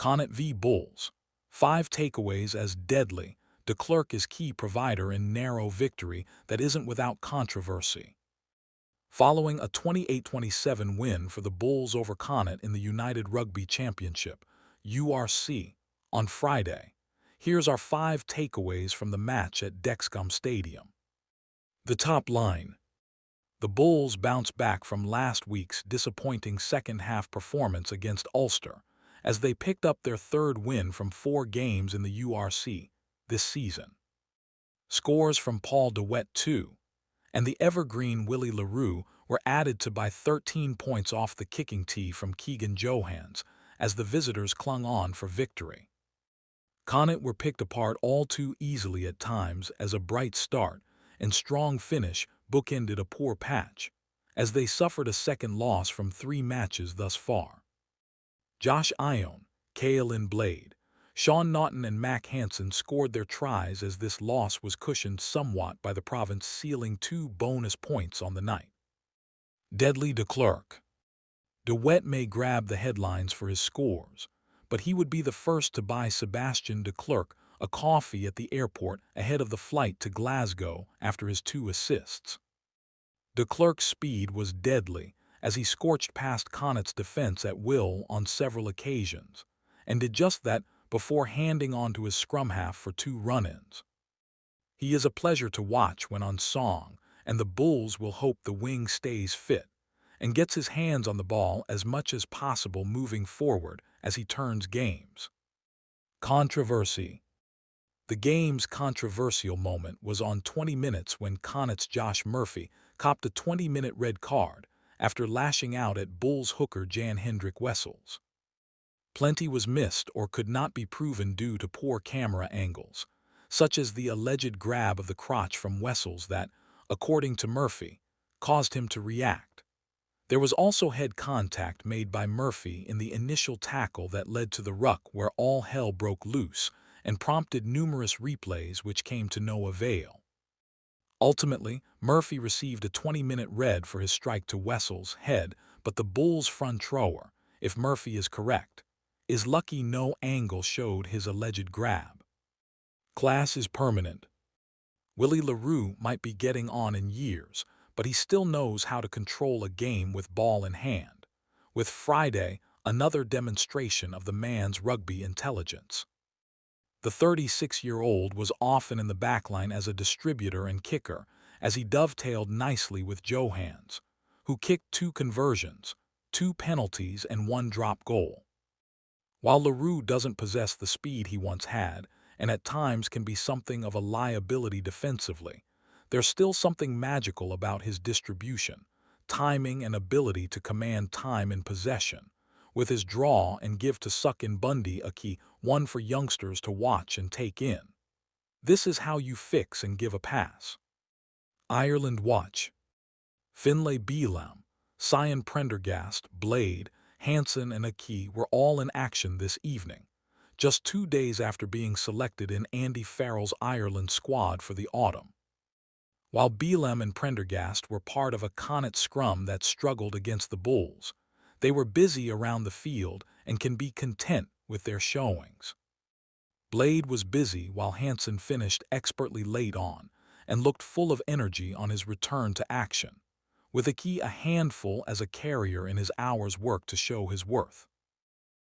Connacht v Bulls. 5 takeaways as deadly. De Klerk is key provider in narrow victory that isn't without controversy. Following a 28-27 win for the Bulls over Connacht in the United Rugby Championship, URC, on Friday, here's our 5 takeaways from the match at Dexcom Stadium. The top line. The Bulls bounced back from last week's disappointing second-half performance against Ulster, as they picked up their 3rd win from 4 games in the URC this season. Scores from Paul de Wet, too, and the evergreen Willie LaRue were added to by 13 points off the kicking tee from Keegan Johans as the visitors clung on for victory. Connacht were picked apart all too easily at times as a bright start and strong finish bookended a poor patch, as they suffered a second loss from 3 matches thus far. Josh Ione, Caolan Blade, Sean Naughton and Mac Hansen scored their tries as this loss was cushioned somewhat by the province sealing 2 bonus points on the night. Deadly de Klerk. De Wet may grab the headlines for his scores, but he would be the first to buy Sebastian de Klerk a coffee at the airport ahead of the flight to Glasgow after his 2 assists. De Klerk's speed was deadly as he scorched past Connacht's defense at will on several occasions, and did just that before handing on to his scrum half for 2 run-ins. He is a pleasure to watch when on song, and the Bulls will hope the wing stays fit and gets his hands on the ball as much as possible moving forward as he turns games. Controversy. The game's controversial moment was on 20 minutes when Connacht's Josh Murphy copped a 20-minute red card after lashing out at Bulls hooker Jan Hendrik Wessels. Plenty was missed or could not be proven due to poor camera angles, such as the alleged grab of the crotch from Wessels that, according to Murphy, caused him to react. There was also head contact made by Murphy in the initial tackle that led to the ruck where all hell broke loose and prompted numerous replays which came to no avail. Ultimately, Murphy received a 20-minute red for his strike to Wessels' head, but the Bulls' front rower, if Murphy is correct, is lucky no angle showed his alleged grab. Class is permanent. Willie LaRue might be getting on in years, but he still knows how to control a game with ball in hand, with Friday another demonstration of the man's rugby intelligence. The 36-year-old was often in the backline as a distributor and kicker, as he dovetailed nicely with Johans, who kicked 2 conversions, 2 penalties and 1 drop goal. While LaRue doesn't possess the speed he once had, and at times can be something of a liability defensively, there's still something magical about his distribution, timing and ability to command time in possession, with his draw and give to suck in Bundy a key one for youngsters to watch and take in. This is how you fix and give a pass. Ireland watch. Finlay Bealham, Cyan Prendergast, Blade, Hansen and Aki were all in action this evening, just 2 days after being selected in Andy Farrell's Ireland squad for the autumn. While Bealham and Prendergast were part of a Connacht scrum that struggled against the Bulls, they were busy around the field and can be content with their showings. Blade was busy while Hansen finished expertly late on and looked full of energy on his return to action, with Aki a handful as a carrier in his hour's work to show his worth.